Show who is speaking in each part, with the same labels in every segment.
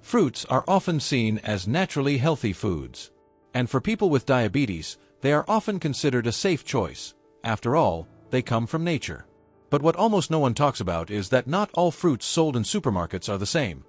Speaker 1: Fruits are often seen as naturally healthy foods. And for people with diabetes, they are often considered a safe choice. After all, they come from nature. But what almost no one talks about is that not all fruits sold in supermarkets are the same.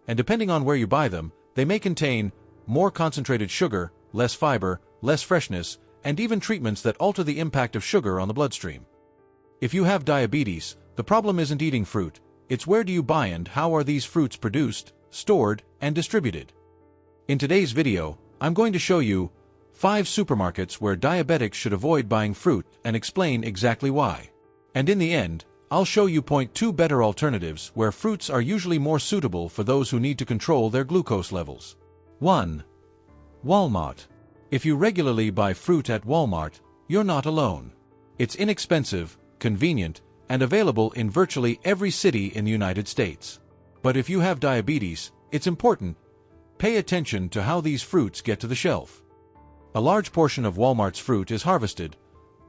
Speaker 1: And depending on where you buy them, they may contain more concentrated sugar, less fiber, less freshness, and even treatments that alter the impact of sugar on the bloodstream. If you have diabetes, the problem isn't eating fruit, it's where do you buy and how are these fruits produced, stored, and distributed. In today's video, I'm going to show you 5 supermarkets where diabetics should avoid buying fruit and explain exactly why. And in the end, I'll show you 2 better alternatives where fruits are usually more suitable for those who need to control their glucose levels. 1. Walmart. If you regularly buy fruit at Walmart, you're not alone. It's inexpensive, convenient, and available in virtually every city in the United States. But if you have diabetes, it's important. Pay attention to how these fruits get to the shelf. A large portion of Walmart's fruit is harvested.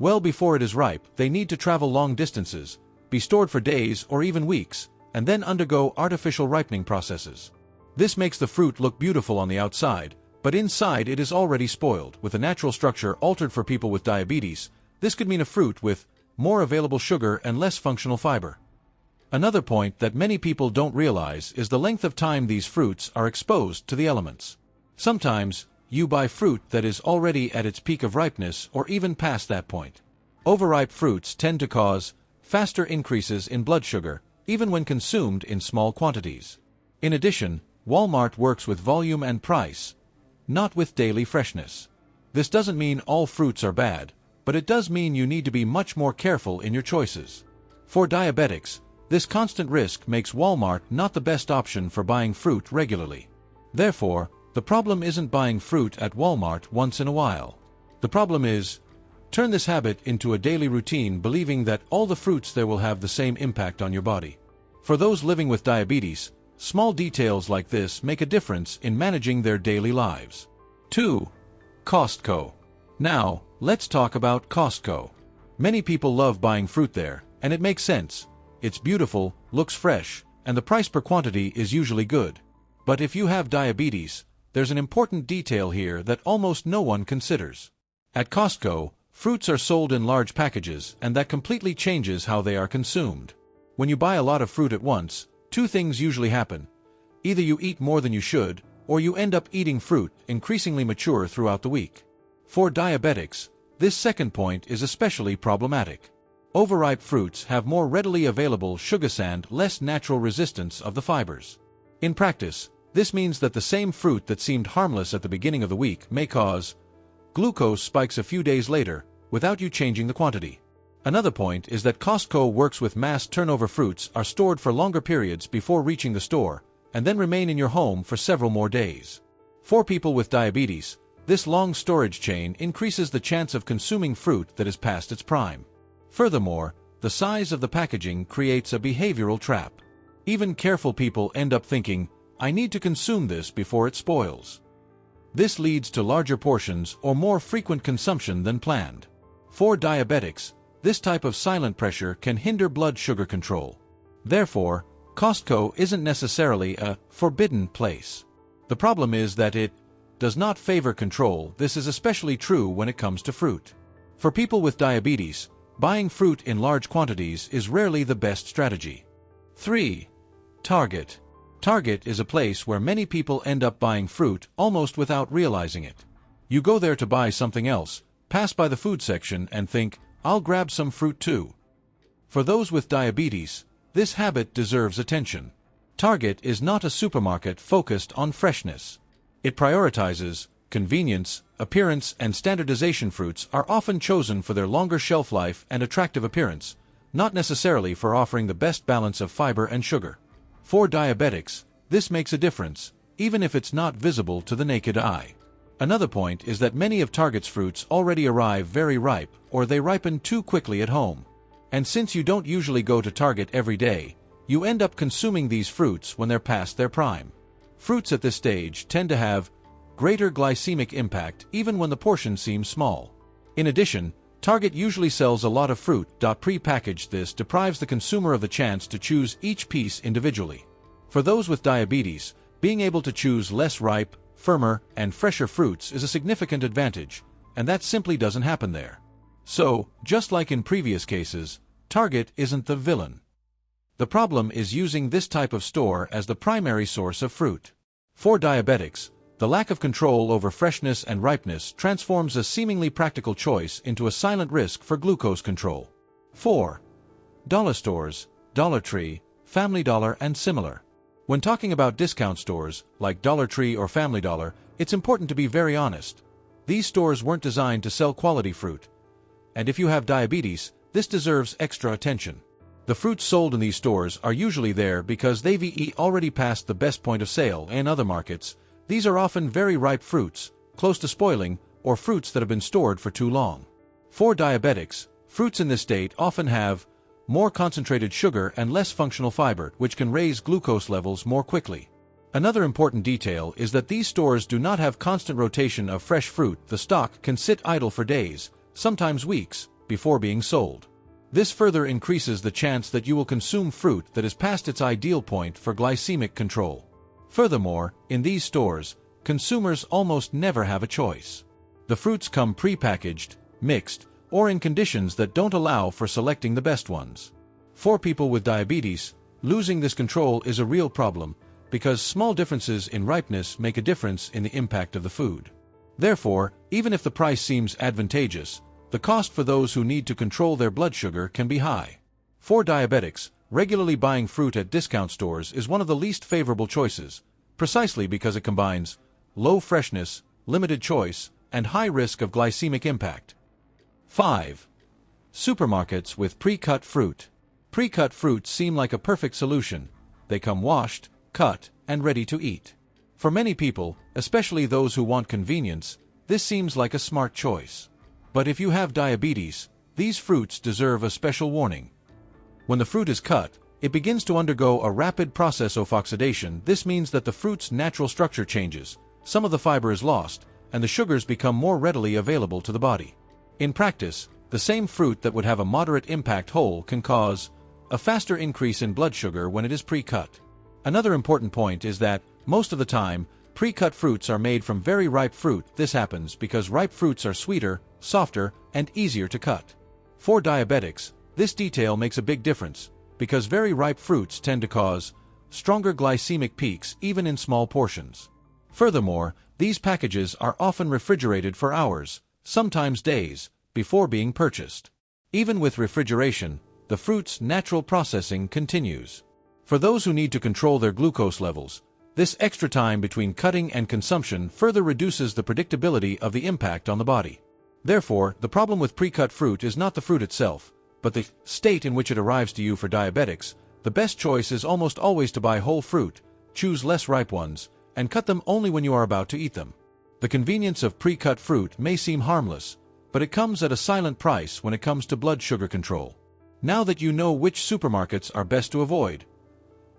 Speaker 1: Well before it is ripe, they need to travel long distances, be stored for days or even weeks, and then undergo artificial ripening processes. This makes the fruit look beautiful on the outside, but inside it is already spoiled, with a natural structure altered for people with diabetes. This could mean a fruit with more available sugar and less functional fiber. Another point that many people don't realize is the length of time these fruits are exposed to the elements. Sometimes, you buy fruit that is already at its peak of ripeness or even past that point. Overripe fruits tend to cause faster increases in blood sugar, even when consumed in small quantities. In addition, Walmart works with volume and price, not with daily freshness. This doesn't mean all fruits are bad, but it does mean you need to be much more careful in your choices. For diabetics, this constant risk makes Walmart not the best option for buying fruit regularly. Therefore, the problem isn't buying fruit at Walmart once in a while. The problem is, turn this habit into a daily routine believing that all the fruits there will have the same impact on your body. For those living with diabetes, small details like this make a difference in managing their daily lives. 2. Costco. Now, let's talk about Costco. Many people love buying fruit there, and it makes sense. It's beautiful, looks fresh, and the price per quantity is usually good. But if you have diabetes, there's an important detail here that almost no one considers. At Costco, fruits are sold in large packages, and that completely changes how they are consumed. When you buy a lot of fruit at once, 2 things usually happen. Either you eat more than you should, or you end up eating fruit increasingly mature throughout the week. For diabetics, this second point is especially problematic. Overripe fruits have more readily available sugar and less natural resistance of the fibers. In practice, this means that the same fruit that seemed harmless at the beginning of the week may cause glucose spikes a few days later, without you changing the quantity. Another point is that Costco works with mass turnover. Fruits are stored for longer periods before reaching the store, and then remain in your home for several more days. For people with diabetes, this long storage chain increases the chance of consuming fruit that is past its prime. Furthermore, the size of the packaging creates a behavioral trap. Even careful people end up thinking, I need to consume this before it spoils. This leads to larger portions or more frequent consumption than planned. For diabetics, this type of silent pressure can hinder blood sugar control. Therefore, Costco isn't necessarily a forbidden place. The problem is that it does not favor control. This is especially true when it comes to fruit. For people with diabetes, buying fruit in large quantities is rarely the best strategy. 3. Target. Target is a place where many people end up buying fruit almost without realizing it. You go there to buy something else, pass by the food section and think, I'll grab some fruit too. For those with diabetes, this habit deserves attention. Target is not a supermarket focused on freshness. It prioritizes convenience, appearance, and standardization. Fruits are often chosen for their longer shelf life and attractive appearance, not necessarily for offering the best balance of fiber and sugar. For diabetics, this makes a difference, even if it's not visible to the naked eye. Another point is that many of Target's fruits already arrive very ripe, or they ripen too quickly at home. And since you don't usually go to Target every day, you end up consuming these fruits when they're past their prime. Fruits at this stage tend to have greater glycemic impact even when the portion seems small. In addition, Target usually sells a lot of fruit pre-packaged. This deprives the consumer of the chance to choose each piece individually. For those with diabetes, Being able to choose less ripe, firmer, and fresher fruits is a significant advantage, and that simply doesn't happen there. So, just like in previous cases, Target isn't the villain. The problem is using this type of store as the primary source of fruit. For diabetics, the lack of control over freshness and ripeness transforms a seemingly practical choice into a silent risk for glucose control. 4. Dollar stores, Dollar Tree, Family Dollar, and similar. When talking about discount stores, like Dollar Tree or Family Dollar, it's important to be very honest. These stores weren't designed to sell quality fruit. And if you have diabetes, this deserves extra attention. The fruits sold in these stores are usually there because they've already passed the best point of sale. In other markets, these are often very ripe fruits, close to spoiling, or fruits that have been stored for too long. For diabetics, fruits in this state often have more concentrated sugar and less functional fiber, which can raise glucose levels more quickly. Another important detail is that these stores do not have constant rotation of fresh fruit. The stock can sit idle for days, sometimes weeks, before being sold. This further increases the chance that you will consume fruit that is past its ideal point for glycemic control. Furthermore, in these stores, consumers almost never have a choice. The fruits come pre-packaged, mixed, or in conditions that don't allow for selecting the best ones. For people with diabetes, losing this control is a real problem, because small differences in ripeness make a difference in the impact of the food. Therefore, even if the price seems advantageous, the cost for those who need to control their blood sugar can be high. For diabetics, regularly buying fruit at discount stores is one of the least favorable choices, precisely because it combines low freshness, limited choice, and high risk of glycemic impact. 5. Supermarkets with pre-cut fruit. Pre-cut fruits seem like a perfect solution. They come washed, cut, and ready to eat. For many people, especially those who want convenience, this seems like a smart choice. But if you have diabetes, these fruits deserve a special warning. When the fruit is cut, it begins to undergo a rapid process of oxidation. This means that the fruit's natural structure changes, some of the fiber is lost, and the sugars become more readily available to the body. In practice, the same fruit that would have a moderate impact whole can cause a faster increase in blood sugar when it is pre-cut. Another important point is that, most of the time, pre-cut fruits are made from very ripe fruit. This happens because ripe fruits are sweeter, softer, and easier to cut. For diabetics, this detail makes a big difference, because very ripe fruits tend to cause stronger glycemic peaks even in small portions. Furthermore, these packages are often refrigerated for hours, sometimes days, before being purchased. Even with refrigeration, the fruit's natural processing continues. For those who need to control their glucose levels, this extra time between cutting and consumption further reduces the predictability of the impact on the body. Therefore, the problem with pre-cut fruit is not the fruit itself, but the state in which it arrives to you. For diabetics, the best choice is almost always to buy whole fruit, choose less ripe ones, and cut them only when you are about to eat them. The convenience of pre-cut fruit may seem harmless, but it comes at a silent price when it comes to blood sugar control. Now that you know which supermarkets are best to avoid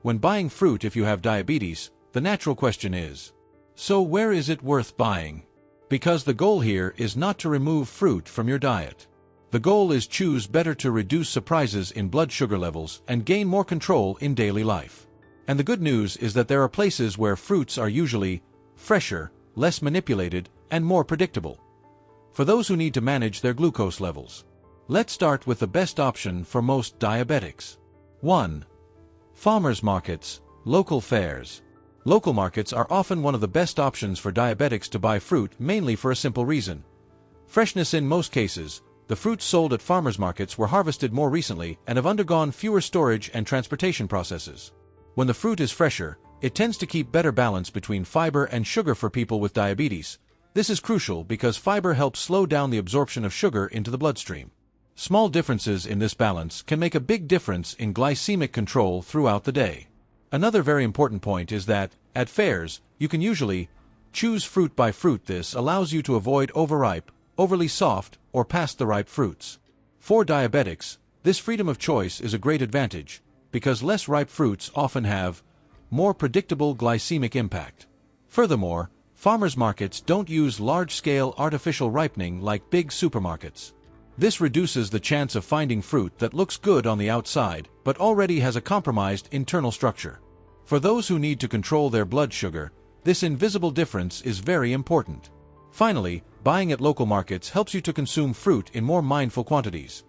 Speaker 1: when buying fruit if you have diabetes, the natural question is, so where is it worth buying? Because the goal here is not to remove fruit from your diet. The goal is choose better to reduce surprises in blood sugar levels and gain more control in daily life. And the good news is that there are places where fruits are usually fresher, less manipulated, and more predictable. For those who need to manage their glucose levels, let's start with the best option for most diabetics. 1. Farmers markets, local fairs. Local markets are often one of the best options for diabetics to buy fruit, mainly for a simple reason: freshness. In most cases, the fruits sold at farmers markets were harvested more recently and have undergone fewer storage and transportation processes. When the fruit is fresher, it tends to keep better balance between fiber and sugar. For people with diabetes, this is crucial because fiber helps slow down the absorption of sugar into the bloodstream. Small differences in this balance can make a big difference in glycemic control throughout the day. Another very important point is that, at fairs, you can usually choose fruit by fruit. This allows you to avoid overripe, overly soft, or past the ripe fruits. For diabetics, this freedom of choice is a great advantage, because less ripe fruits often have more predictable glycemic impact. Furthermore, farmers markets don't use large-scale artificial ripening like big supermarkets. This reduces the chance of finding fruit that looks good on the outside but already has a compromised internal structure. For those who need to control their blood sugar, this invisible difference is very important. Finally, buying at local markets helps you to consume fruit in more mindful quantities.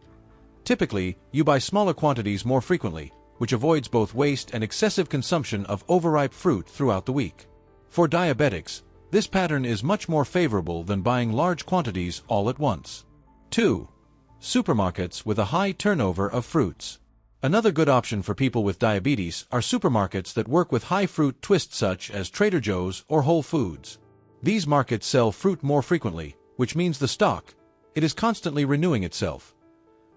Speaker 1: Typically, you buy smaller quantities more frequently, which avoids both waste and excessive consumption of overripe fruit throughout the week. For diabetics, this pattern is much more favorable than buying large quantities all at once. 2. Supermarkets with a high turnover of fruits. Another good option for people with diabetes are supermarkets that work with high fruit twists such as Trader Joe's or Whole Foods. These markets sell fruit more frequently, which means the stock, it is constantly renewing itself.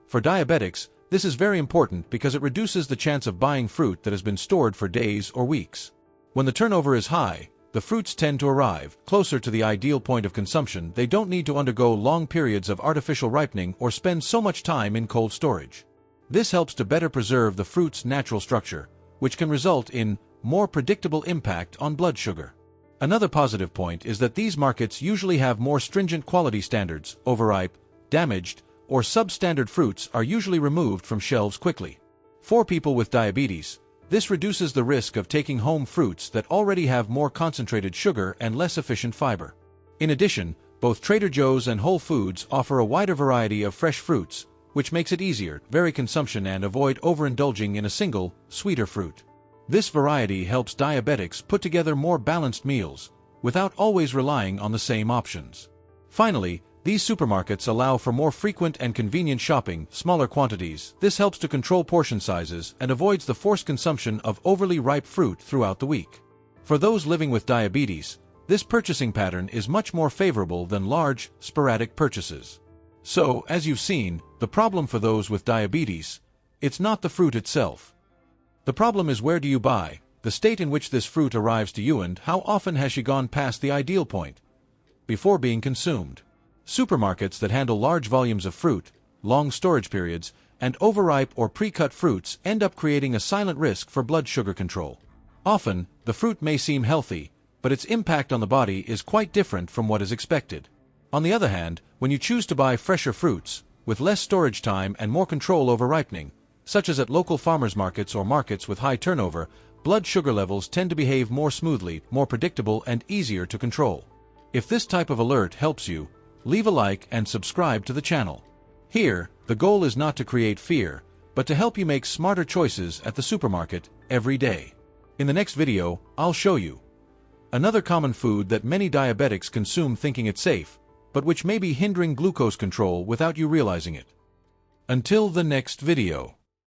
Speaker 1: For diabetics, this is very important because it reduces the chance of buying fruit that has been stored for days or weeks. When the turnover is high, the fruits tend to arrive closer to the ideal point of consumption. They don't need to undergo long periods of artificial ripening or spend so much time in cold storage. This helps to better preserve the fruit's natural structure, which can result in more predictable impact on blood sugar. Another positive point is that these markets usually have more stringent quality standards. Overripe, damaged, or substandard fruits are usually removed from shelves quickly. For people with diabetes, this reduces the risk of taking home fruits that already have more concentrated sugar and less efficient fiber. In addition, both Trader Joe's and Whole Foods offer a wider variety of fresh fruits, which makes it easier to vary consumption and avoid overindulging in a single, sweeter fruit. This variety helps diabetics put together more balanced meals, without always relying on the same options. Finally, these supermarkets allow for more frequent and convenient shopping, smaller quantities. This helps to control portion sizes and avoids the forced consumption of overly ripe fruit throughout the week. For those living with diabetes, this purchasing pattern is much more favorable than large, sporadic purchases. So, as you've seen, the problem for those with diabetes, it's not the fruit itself. The problem is where do you buy, the state in which this fruit arrives to you, and how often has she gone past the ideal point before being consumed. Supermarkets that handle large volumes of fruit, long storage periods, and overripe or pre-cut fruits end up creating a silent risk for blood sugar control. Often, the fruit may seem healthy, but its impact on the body is quite different from what is expected. On the other hand, when you choose to buy fresher fruits, with less storage time and more control over ripening, such as at local farmers markets or markets with high turnover, blood sugar levels tend to behave more smoothly, more predictable, and easier to control. If this type of alert helps you, leave a like and subscribe to the channel. Here, the goal is not to create fear, but to help you make smarter choices at the supermarket every day. In the next video, I'll show you another common food that many diabetics consume thinking it's safe, but which may be hindering glucose control without you realizing it. Until the next video.